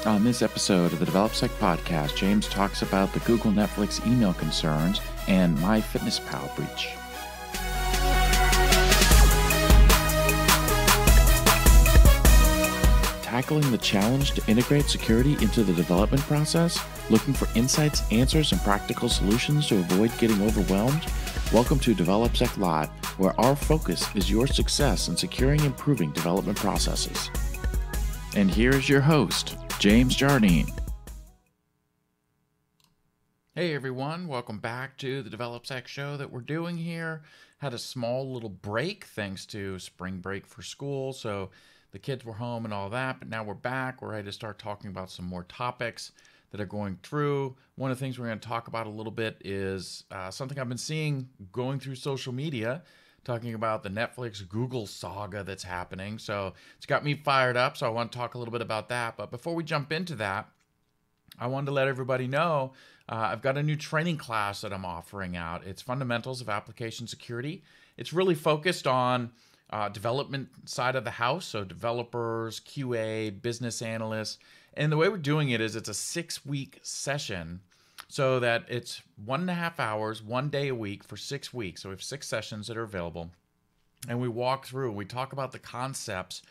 On this episode of the DevelopSec podcast, James talks about the Google Netflix email concerns and MyFitnessPal breach. Tackling the challenge to integrate security into the development process? Looking for insights, answers, and practical solutions to avoid getting overwhelmed? Welcome to DevelopSec Live, where our focus is your success in securing and improving development processes. And here's your host, James Jardine. Hey everyone, welcome back to the DevelopSec show that we're doing here. Had a small little break thanks to spring break for school, so the kids were home and all that, but now we're back. We're ready to start talking about some more topics that are going through. One of the things we're going to talk about a little bit is something I've been seeing going through social media, talking about the Netflix Google saga that's happening. So it's got me fired up, so I want to talk a little bit about that. But before we jump into that, I wanted to let everybody know I've got a new training class that I'm offering out. It's Fundamentals of Application Security. It's really focused on development side of the house, so developers, QA, business analysts. And the way we're doing it is it's a 6-week session so that it's 1.5 hours, 1 day a week for 6 weeks. So we have 6 sessions that are available. And we walk through, we talk about the concepts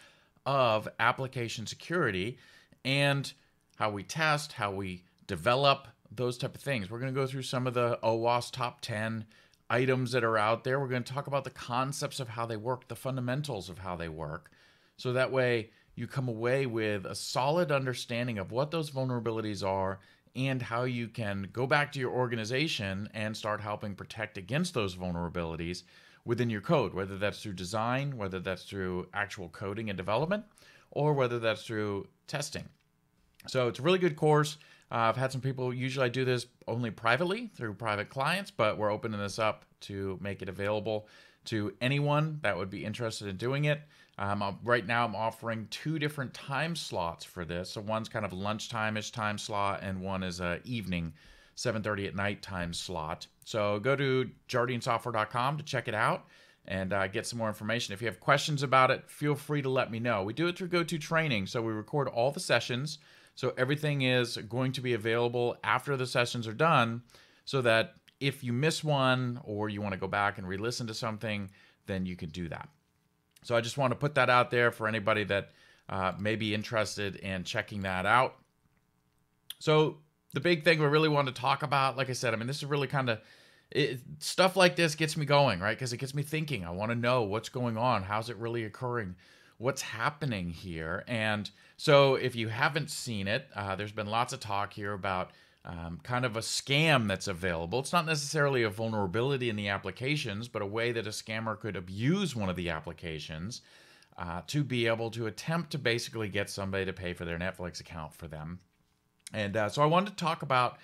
of application security and how we test, how we develop, those type of things. We're going to go through some of the OWASP top 10 items that are out there. We're going to talk about the concepts of how they work, the fundamentals of how they work. So that way you come away with a solid understanding of what those vulnerabilities are and how you can go back to your organization and start helping protect against those vulnerabilities within your code, whether that's through design, whether that's through actual coding and development, or whether that's through testing. So it's a really good course. I've had some people, usually I do this only privately through private clients, but we're opening this up to make it available to anyone that would be interested in doing it. Right now I'm offering 2 different time slots for this. So one's kind of lunchtime-ish time slot and one is a evening 7:30 at night time slot. So go to jardinesoftware.com to check it out and get some more information. If you have questions about it, feel free to let me know. We do it through GoToTraining, so we record all the sessions. So everything is going to be available after the sessions are done so that if you miss one or you want to go back and re-listen to something, then you can do that. So I just want to put that out there for anybody that may be interested in checking that out. So the big thing we really want to talk about, like I said, I mean, this is really kind of, stuff like this gets me going, right? Because it gets me thinking. I want to know what's going on. How's it really occurring? What's happening here? And so if you haven't seen it, there's been lots of talk here about kind of a scam that's available. It's not necessarily a vulnerability in the applications, but a way that a scammer could abuse one of the applications to be able to attempt to basically get somebody to pay for their Netflix account for them. And so I wanted to talk about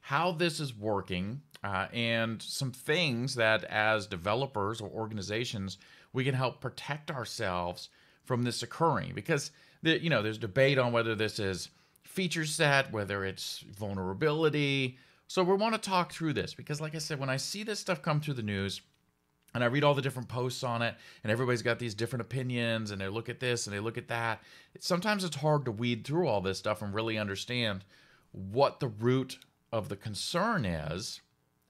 how this is working and some things that as developers or organizations, we can help protect ourselves from this occurring, because there's debate on whether this is feature set, whether it's vulnerability. So we want to talk through this because, like I said, when I see this stuff come through the news and I read all the different posts on it and everybody's got these different opinions and they look at this and they look at that, sometimes it's hard to weed through all this stuff and really understand what the root of the concern is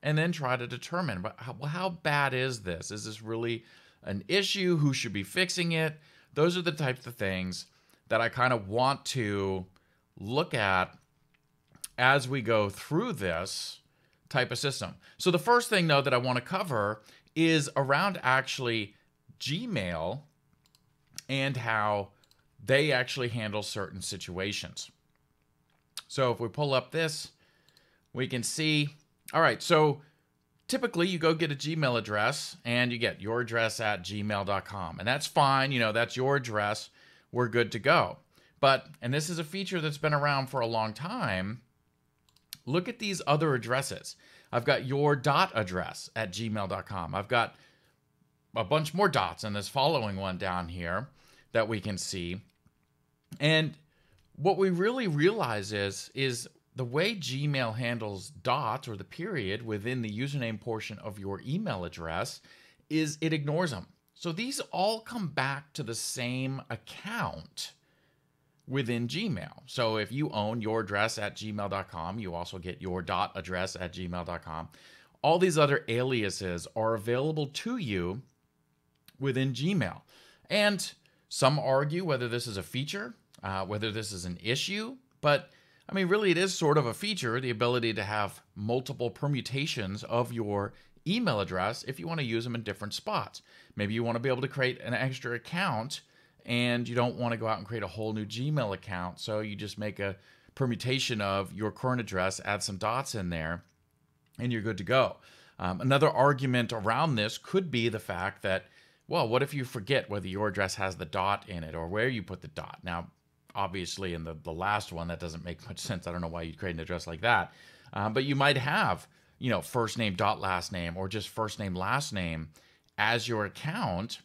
and then try to determine, but how bad is this? Is this really an issue? Who should be fixing it? Those are the types of things that I kind of want to look at as we go through this type of system. So the first thing, though, that I want to cover is around actually Gmail and how they actually handle certain situations. So if we pull up this, we can see, all right, so typically you go get a Gmail address and you get your address at gmail.com. And that's fine, that's your address. We're good to go. But, and this is a feature that's been around for a long time, look at these other addresses. I've got your dot address at gmail.com. I've got a bunch more dots in this following one down here that we can see. And what we really realize is the way Gmail handles dots or the period within the username portion of your email address is it ignores them. So these all come back to the same account, within Gmail. So if you own your address at gmail.com, you also get your .address at gmail.com. All these other aliases are available to you within Gmail. And some argue whether this is a feature, whether this is an issue, but I mean, really, it is sort of a feature, the ability to have multiple permutations of your email address if you want to use them in different spots. Maybe you want to be able to create an extra account and you don't want to go out and create a whole new Gmail account. So you just make a permutation of your current address, add some dots in there, and you're good to go. Another argument around this could be the fact that, well, what if you forget whether your address has the dot in it or where you put the dot? Now, obviously, in the last one, that doesn't make much sense. I don't know why you'd create an address like that. But you might have, first name dot last name or just first name last name as your account.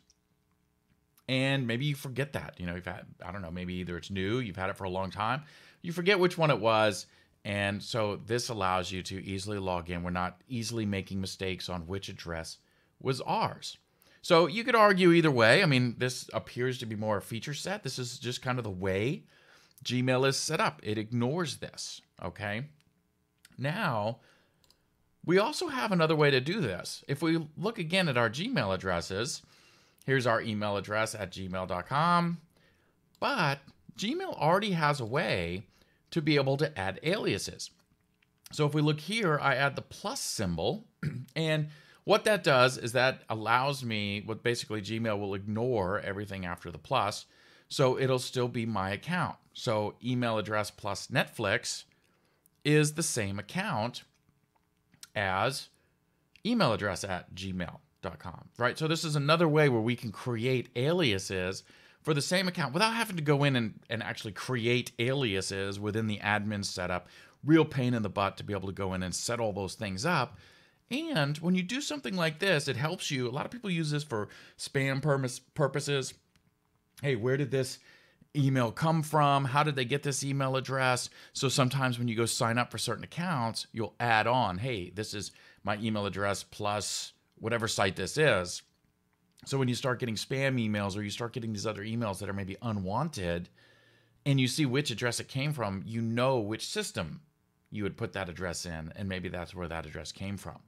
And maybe you forget that. You've had, I don't know, maybe either it's new, you've had it for a long time, you forget which one it was. And so this allows you to easily log in. We're not easily making mistakes on which address was ours. So you could argue either way. I mean, this appears to be more a feature set. This is just kind of the way Gmail is set up. It ignores this, okay? Now, we also have another way to do this. If we look again at our Gmail addresses, here's our email address at gmail.com, but Gmail already has a way to be able to add aliases. So if we look here, I add the plus symbol, and what that does is that allows me, what basically Gmail will ignore everything after the plus, so it'll still be my account. So email address plus Netflix is the same account as email address at gmail.com, right? So this is another way where we can create aliases for the same account without having to go in and actually create aliases within the admin setup. Real pain in the butt to be able to go in and set all those things up. And when you do something like this, it helps you. A lot of people use this for spam purposes. Hey, where did this email come from? How did they get this email address? So sometimes when you go sign up for certain accounts, you'll add on, hey, this is my email address plus whatever site this is. So when you start getting spam emails or you start getting these other emails that are maybe unwanted and you see which address it came from, you know which system you would put that address in, and maybe that's where that address came from.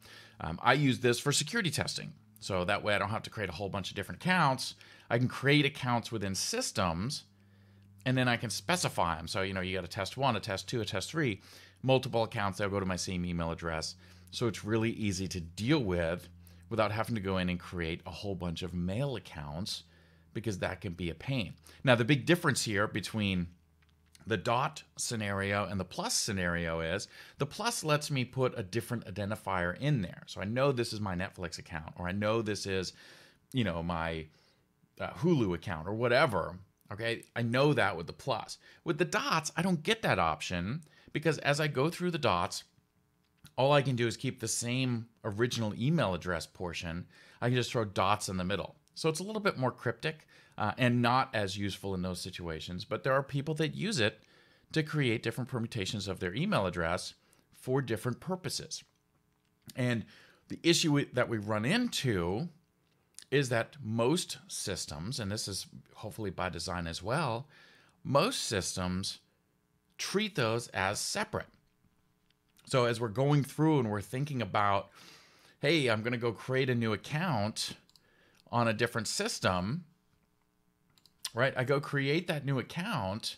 I use this for security testing. So that way I don't have to create a whole bunch of different accounts. I can create accounts within systems, and then I can specify them. So, you got a test 1, a test 2, a test 3, multiple accounts that will go to my same email address. So it's really easy to deal with without having to go in and create a whole bunch of mail accounts, because that can be a pain. Now, the big difference here between the dot scenario and the plus scenario is the plus lets me put a different identifier in there. So I know this is my Netflix account, or I know this is, my Hulu account or whatever. Okay, I know that with the plus. With the dots, I don't get that option, because as I go through the dots, all I can do is keep the same original email address portion. I can just throw dots in the middle. So it's a little bit more cryptic and not as useful in those situations. But there are people that use it to create different permutations of their email address for different purposes. And the issue that we run into is that most systems, and this is hopefully by design as well, most systems treat those as separate. So as we're going through and we're thinking about, hey, I'm going to go create a new account on a different system, right? I go create that new account,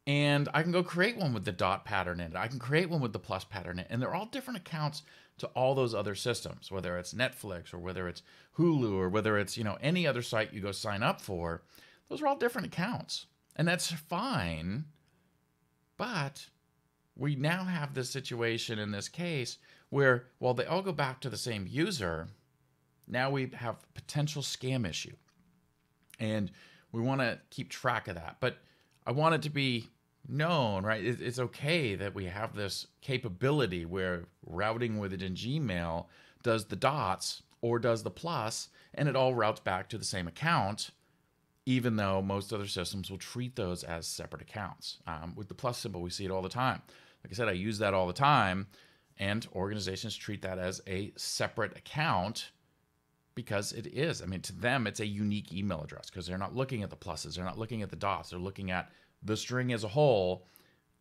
and I can go create one with the dot pattern in it. I can create one with the plus pattern in it. And they're all different accounts to all those other systems, whether it's Netflix or whether it's Hulu or whether it's, any other site you go sign up for. Those are all different accounts. And that's fine. But we now have this situation in this case where, while they all go back to the same user, now we have a potential scam issue. And we want to keep track of that. But I want it to be known, right? It's okay that we have this capability where routing within Gmail does the dots or does the plus, and it all routes back to the same account, even though most other systems will treat those as separate accounts. With the plus symbol, we see it all the time. Like I said, I use that all the time, and organizations treat that as a separate account because it is. I mean, to them, it's a unique email address because they're not looking at the pluses. They're not looking at the dots. They're looking at the string as a whole,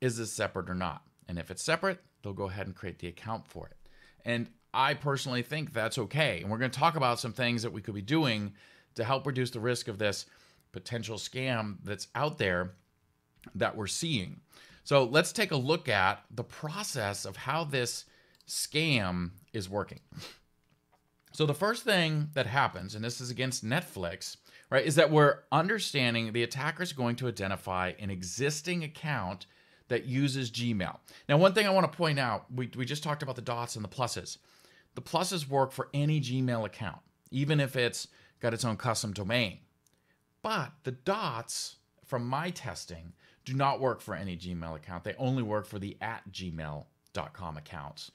is this separate or not? And if it's separate, they'll go ahead and create the account for it. And I personally think that's okay. And we're going to talk about some things that we could be doing to help reduce the risk of this potential scam that's out there that we're seeing. So let's take a look at the process of how this scam is working. So the first thing that happens, and this is against Netflix, right, is that we're understanding the attacker is going to identify an existing account that uses Gmail. Now, one thing I want to point out, we just talked about the dots and the pluses. The pluses work for any Gmail account, even if it's got its own custom domain. But the dots, from my testing, do not work for any Gmail account. They only work for the @gmail.com accounts.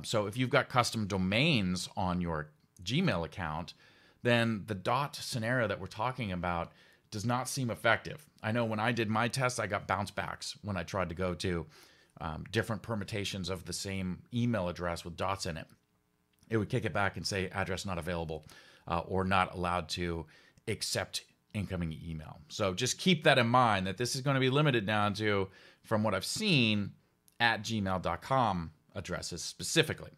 So if you've got custom domains on your Gmail account, then the dot scenario that we're talking about does not seem effective. I know when I did my test, I got bounce backs when I tried to go to different permutations of the same email address with dots in it. It would kick it back and say address not available or not allowed to accept incoming email. So just keep that in mind, that this is going to be limited down to, from what I've seen, @gmail.com addresses specifically.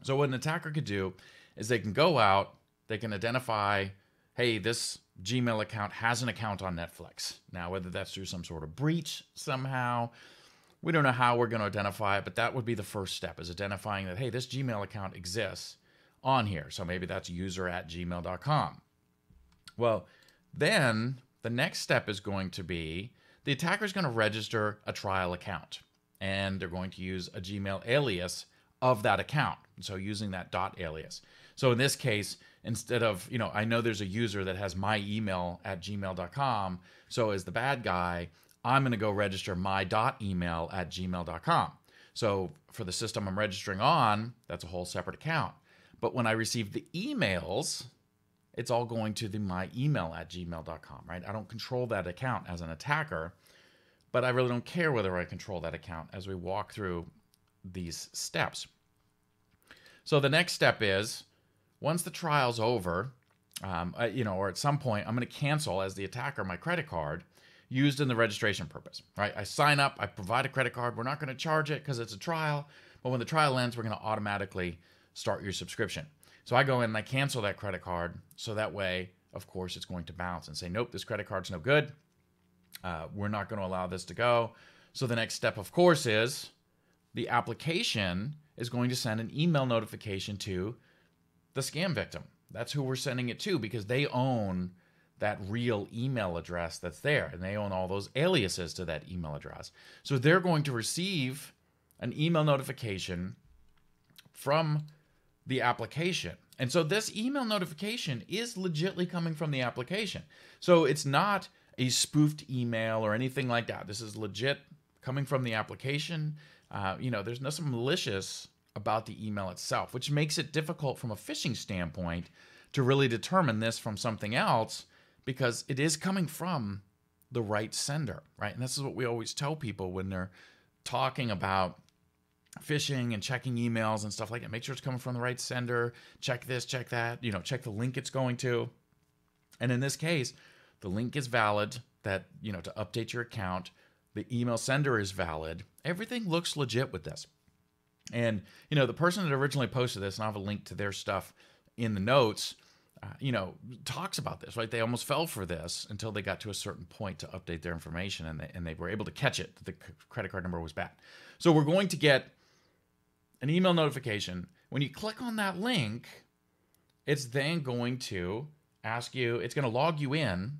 So what an attacker could do is they can go out, they can identify, hey, this Gmail account has an account on Netflix. Now, whether that's through some sort of breach somehow, we don't know how we're going to identify it, but that would be the first step, is identifying that, hey, this Gmail account exists on here. So maybe that's user@gmail.com. Well, then the next step is going to be the attacker is going to register a trial account, and they're going to use a Gmail alias of that account. So using that dot alias. So in this case, instead of, I know there's a user that has my email @gmail.com. So as the bad guy, I'm going to go register my .email @gmail.com. So for the system I'm registering on, that's a whole separate account. But when I receive the emails, it's all going to the my email @gmail.com, right? I don't control that account as an attacker, but I really don't care whether I control that account as we walk through these steps. So the next step is, once the trial's over, or at some point, I'm going to cancel, as the attacker, my credit card used in the registration purpose, right? I sign up, I provide a credit card. We're not going to charge it because it's a trial, but when the trial ends, we're going to automatically start your subscription. So I go in and I cancel that credit card, so that way, of course, it's going to bounce and say, nope, this credit card's no good. We're not going to allow this to go. So the next step, of course, is the application is going to send an email notification to the scam victim. That's who we're sending it to, because they own that real email address that's there, and they own all those aliases to that email address. So they're going to receive an email notification from the application. And so this email notification is legitly coming from the application. So it's not a spoofed email or anything like that. This is legit coming from the application. There's nothing malicious about the email itself, which makes it difficult from a phishing standpoint to really determine this from something else, because it is coming from the right sender, right? And this is what we always tell people when they're talking about phishing and checking emails and stuff like that. Make sure it's coming from the right sender. Check this, check that, check the link it's going to. And in this case, the link is valid, that, to update your account. The email sender is valid. Everything looks legit with this. And, the person that originally posted this, and I have a link to their stuff in the notes, talks about this, right? They almost fell for this until they got to a certain point to update their information, and they were able to catch it. The credit card number was bad. So we're going to get an email notification. When you click on that link, it's then going to ask you, it's going to log you in,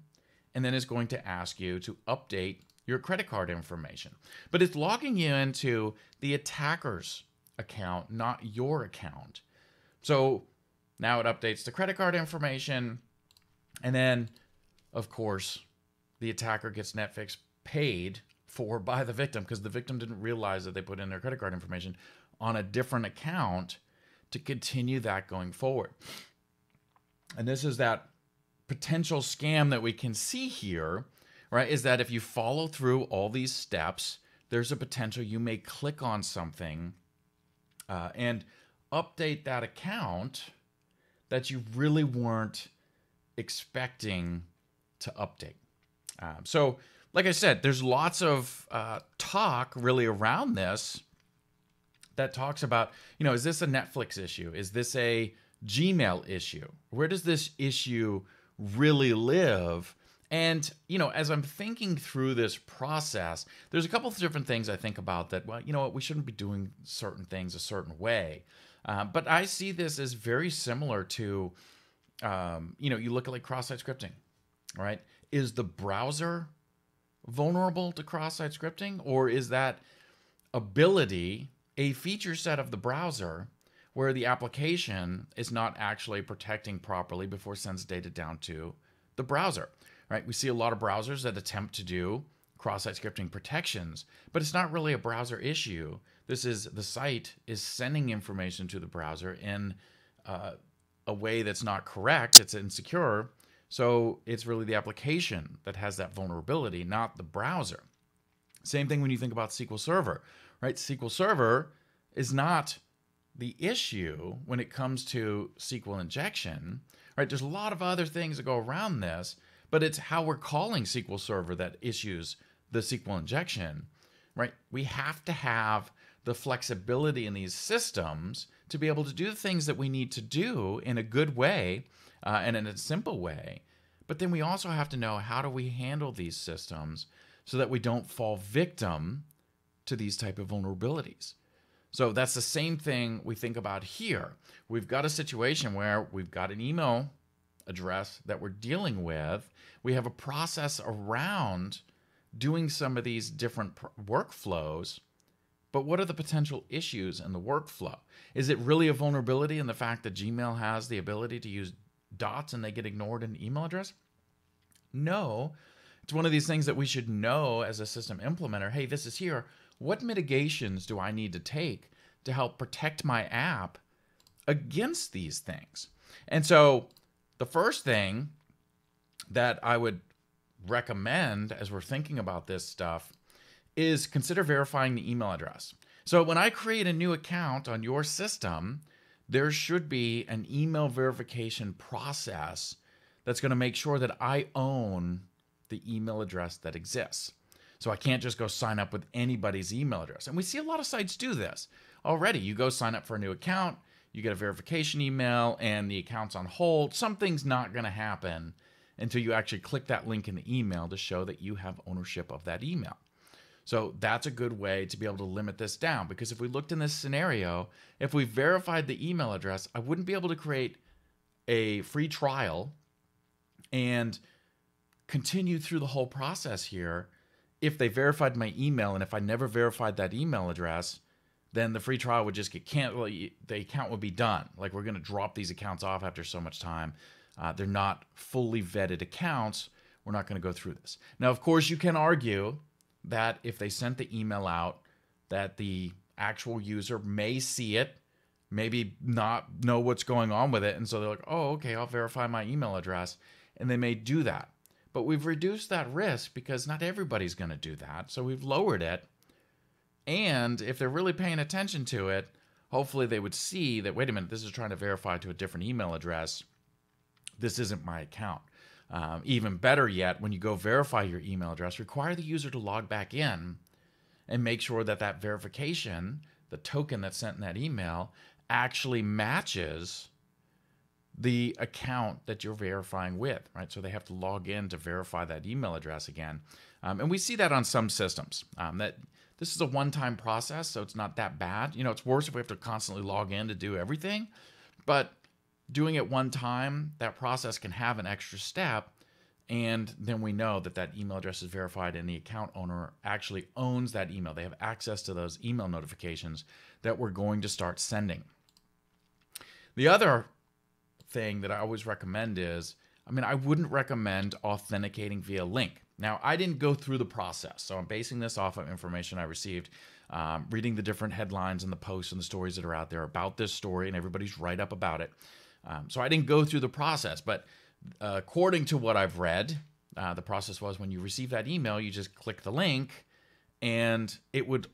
and then it's going to ask you to update your credit card information. But it's logging you into the attacker's account, not your account. So now it updates the credit card information, and then, of course, the attacker gets Netflix paid for by the victim, because the victim didn't realize that they put in their credit card information on a different account to continue that going forward. And this is that potential scam that we can see here, right? Is that if you follow through all these steps, there's a potential you may click on something and update that account that you really weren't expecting to update. So like I said, there's lots of talk really around this that talks about, is this a Netflix issue? Is this a Gmail issue? Where does this issue really live? And, as I'm thinking through this process, there's a couple of different things I think about that, well, we shouldn't be doing certain things a certain way. But I see this as very similar to, you look at like cross-site scripting, right? Is the browser vulnerable to cross-site scripting, or is that ability a feature set of the browser where the application is not actually protecting properly before it sends data down to the browser, right? We see a lot of browsers that attempt to do cross-site scripting protections, but it's not really a browser issue. This is the site is sending information to the browser in a way that's not correct. It's insecure. So it's really the application that has that vulnerability, not the browser. Same thing when you think about SQL Server, right? SQL Server is not the issue when it comes to SQL injection, right? There's a lot of other things that go around this, but it's how we're calling SQL Server that issues the SQL injection, right? We have to have the flexibility in these systems to be able to do the things that we need to do in a good way and in a simple way. But then we also have to know, how do we handle these systems so that we don't fall victim to these type of vulnerabilities? So that's the same thing we think about here. We've got a situation where we've got an email address that we're dealing with. We have a process around doing some of these different workflows, but what are the potential issues in the workflow? Is it really a vulnerability in the fact that Gmail has the ability to use dots and they get ignored in the email address? No. It's one of these things that we should know as a system implementer. Hey, this is here. What mitigations do I need to take to help protect my app against these things? And so the first thing that I would recommend as we're thinking about this stuff is consider verifying the email address. So when I create a new account on your system, there should be an email verification process that's going to make sure that I own the email address that exists. So I can't just go sign up with anybody's email address. And we see a lot of sites do this already. You go sign up for a new account, you get a verification email, and the account's on hold. Something's not going to happen until you actually click that link in the email to show that you have ownership of that email. So that's a good way to be able to limit this down, because if we looked in this scenario, if we verified the email address, I wouldn't be able to create a free trial and continue through the whole process here if they verified my email. And if I never verified that email address, then the free trial would just get canceled. The account would be done. Like, we're going to drop these accounts off after so much time. They're not fully vetted accounts. We're not going to go through this. Now, of course, you can argue that if they sent the email out, that the actual user may see it, maybe not know what's going on with it. And so they're like, oh, okay, I'll verify my email address. And they may do that. But we've reduced that risk because not everybody's going to do that. So we've lowered it. And if they're really paying attention to it, hopefully they would see that, wait a minute, this is trying to verify to a different email address. This isn't my account. Even better yet, when you go verify your email address, require the user to log back in and make sure that that verification, the token that's sent in that email, actually matches the account that you're verifying with, right? So they have to log in to verify that email address again. And we see that on some systems. That this is a one-time process, so it's not that bad. It's worse if we have to constantly log in to do everything. But doing it one time, that process can have an extra step, and then we know that that email address is verified and the account owner actually owns that email. They have access to those email notifications that we're going to start sending. The other thing that I always recommend is, I wouldn't recommend authenticating via link. Now, I didn't go through the process, so I'm basing this off of information I received, reading the different headlines and the posts and the stories that are out there about this story, and everybody's right up about it. So I didn't go through the process, but according to what I've read, the process was when you receive that email, you just click the link and it would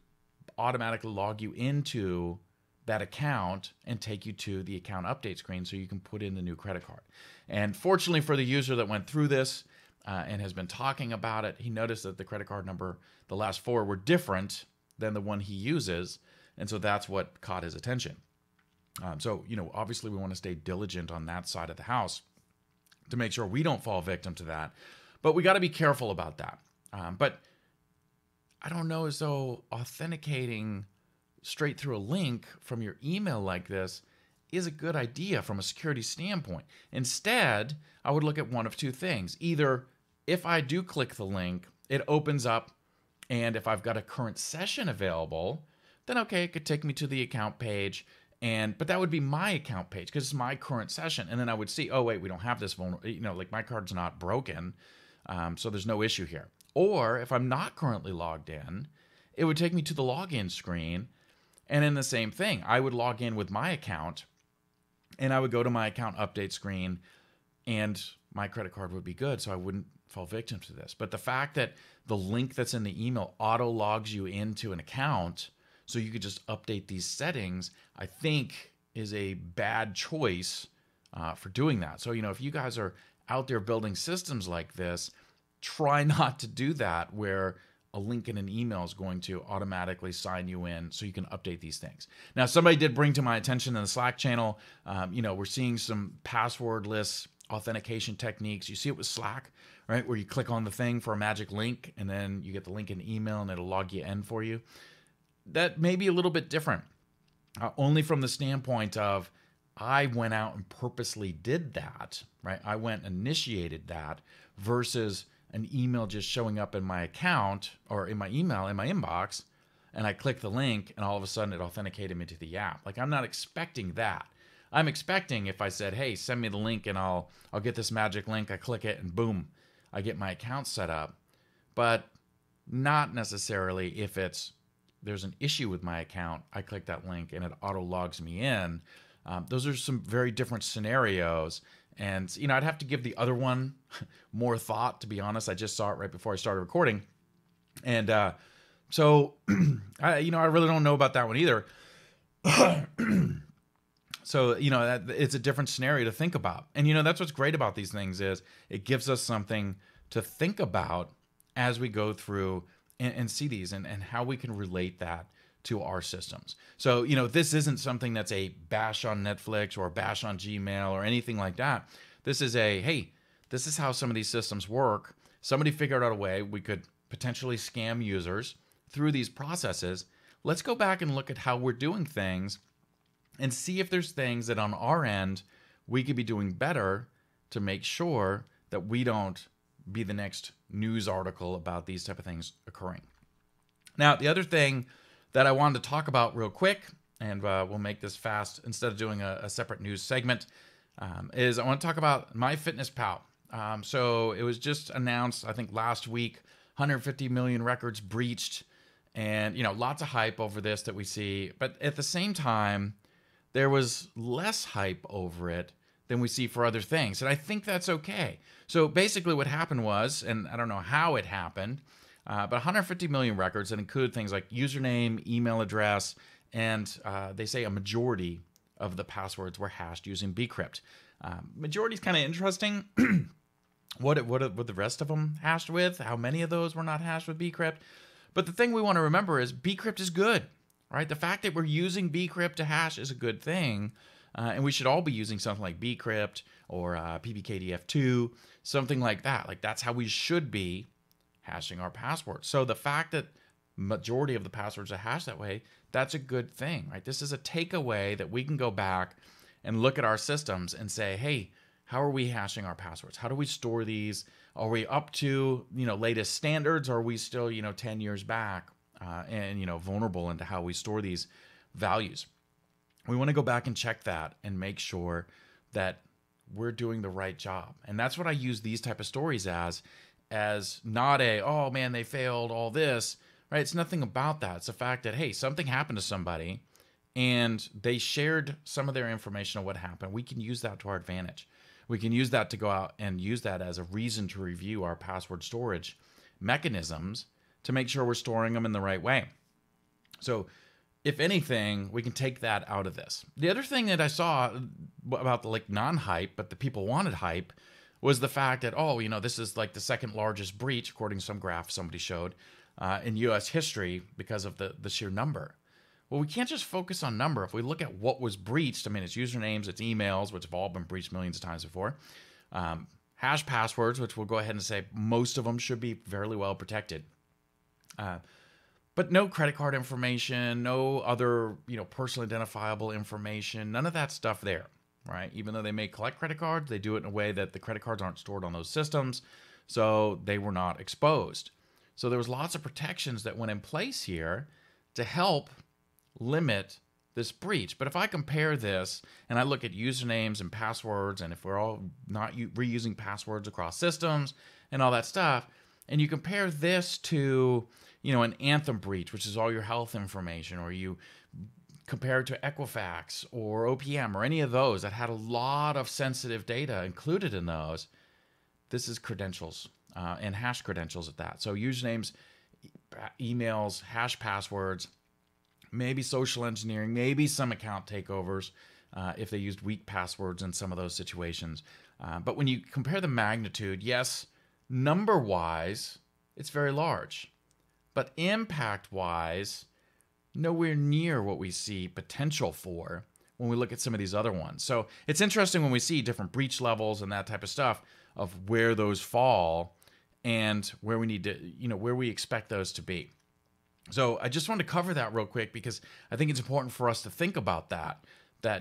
automatically log you into that account and take you to the account update screen so you can put in the new credit card. And fortunately for the user that went through this, and has been talking about it. He noticed that the credit card number, the last four, were different than the one he uses. And so that's what caught his attention. So, obviously we want to stay diligent on that side of the house to make sure we don't fall victim to that. But we got to be careful about that. But I don't know as though authenticating straight through a link from your email like this is a good idea from a security standpoint. Instead, I would look at one of two things. Either if I do click the link, it opens up, and if I've got a current session available, then okay, it could take me to the account page, but that would be my account page because it's my current session. And then I would see, oh wait, we don't have this like my card's not broken, so there's no issue here. Or if I'm not currently logged in, it would take me to the login screen, and then the same thing. I would log in with my account, and I would go to my account update screen, and my credit card would be good, so I wouldn't fall victim to this. But the fact that the link that's in the email auto logs you into an account so you could just update these settings, I think is a bad choice for doing that. So, if you guys are out there building systems like this, try not to do that where a link in an email is going to automatically sign you in so you can update these things. Now, somebody did bring to my attention in the Slack channel, we're seeing some passwordless authentication techniques. You see it with Slack, right? Where you click on the thing for a magic link, and then you get the link in email, and it'll log you in for you. That may be a little bit different, only from the standpoint of I went out and purposely did that, right? I went and initiated that versus an email just showing up in my account or in my email, in my inbox, and I click the link and all of a sudden it authenticated me to the app. Like, I'm not expecting that. I'm expecting if I said, hey, send me the link and I'll get this magic link, I click it and boom, I get my account set up. But not necessarily if there's an issue with my account, I click that link and it auto logs me in. Those are some very different scenarios. And, I'd have to give the other one more thought, to be honest. I just saw it right before I started recording. And so, I really don't know about that one either. So, it's a different scenario to think about. And, that's what's great about these things is it gives us something to think about as we go through and see these and how we can relate that to our systems. So, this isn't something that's a bash on Netflix or a bash on Gmail or anything like that. This is hey, this is how some of these systems work. Somebody figured out a way we could potentially scam users through these processes. Let's go back and look at how we're doing things and see if there's things that on our end we could be doing better to make sure that we don't be the next news article about these type of things occurring. Now, the other thing that I wanted to talk about real quick, and we'll make this fast instead of doing a separate news segment, is I want to talk about MyFitnessPal. So it was just announced, I think last week, 150 million records breached, and lots of hype over this that we see. But at the same time, there was less hype over it than we see for other things, and I think that's okay. So basically, what happened was, and I don't know how it happened, but 150 million records that include things like username, email address, and they say a majority of the passwords were hashed using bcrypt. Majority is kind of interesting. What the rest of them hashed with? How many of those were not hashed with bcrypt? But the thing we want to remember is bcrypt is good, right? The fact that we're using bcrypt to hash is a good thing, and we should all be using something like bcrypt or PBKDF2, something like that. Like, that's how we should be hashing our passwords. So the fact that majority of the passwords are hashed that way, that's a good thing, right? This is a takeaway that we can go back and look at our systems and say, hey, how are we hashing our passwords? How do we store these? Are we up to, latest standards? Or are we still, 10 years back and, vulnerable into how we store these values? We want to go back and check that and make sure that we're doing the right job. And that's what I use these type of stories as not oh man, they failed all this, right? It's nothing about that. It's the fact that, hey, something happened to somebody and they shared some of their information on what happened. We can use that to our advantage. We can use that to go out and use that as a reason to review our password storage mechanisms to make sure we're storing them in the right way. So if anything, we can take that out of this. The other thing that I saw about the non-hype, but the people wanted hype, was the fact that, oh, this is like the second largest breach, according to some graph somebody showed, in U.S. history because of the sheer number. Well, we can't just focus on number. If we look at what was breached, I mean, it's usernames, it's emails, which have all been breached millions of times before, hash passwords, which we'll go ahead and say most of them should be fairly well protected. But no credit card information, no other, personally identifiable information, none of that stuff there, right? Even though they may collect credit cards, they do it in a way that the credit cards aren't stored on those systems, so they were not exposed. So there was lots of protections that went in place here to help limit this breach. But if I compare this and I look at usernames and passwords, and if we're all not reusing passwords across systems and all that stuff, and you compare this to, an Anthem breach, which is all your health information, or you compare it to Equifax or OPM or any of those that had a lot of sensitive data included in those, this is credentials and hash credentials at that. So usernames, emails, hash passwords, maybe social engineering, maybe some account takeovers if they used weak passwords in some of those situations. But when you compare the magnitude, yes, number-wise, it's very large. But impact-wise, nowhere near what we see potential for when we look at some of these other ones. So it's interesting when we see different breach levels and that type of stuff of where those fall and where we need to, where we expect those to be. So I just wanted to cover that real quick because I think it's important for us to think about that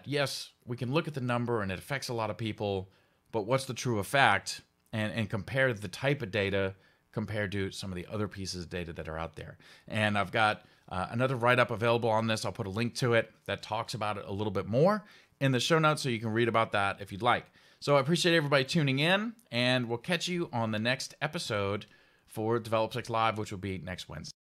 yes, we can look at the number and it affects a lot of people, but what's the true effect, and compare the type of data compared to some of the other pieces of data that are out there. And I've got another write-up available on this. I'll put a link to it that talks about it a little bit more in the show notes so you can read about that if you'd like. So I appreciate everybody tuning in, and we'll catch you on the next episode for DevelopSec Live, which will be next Wednesday.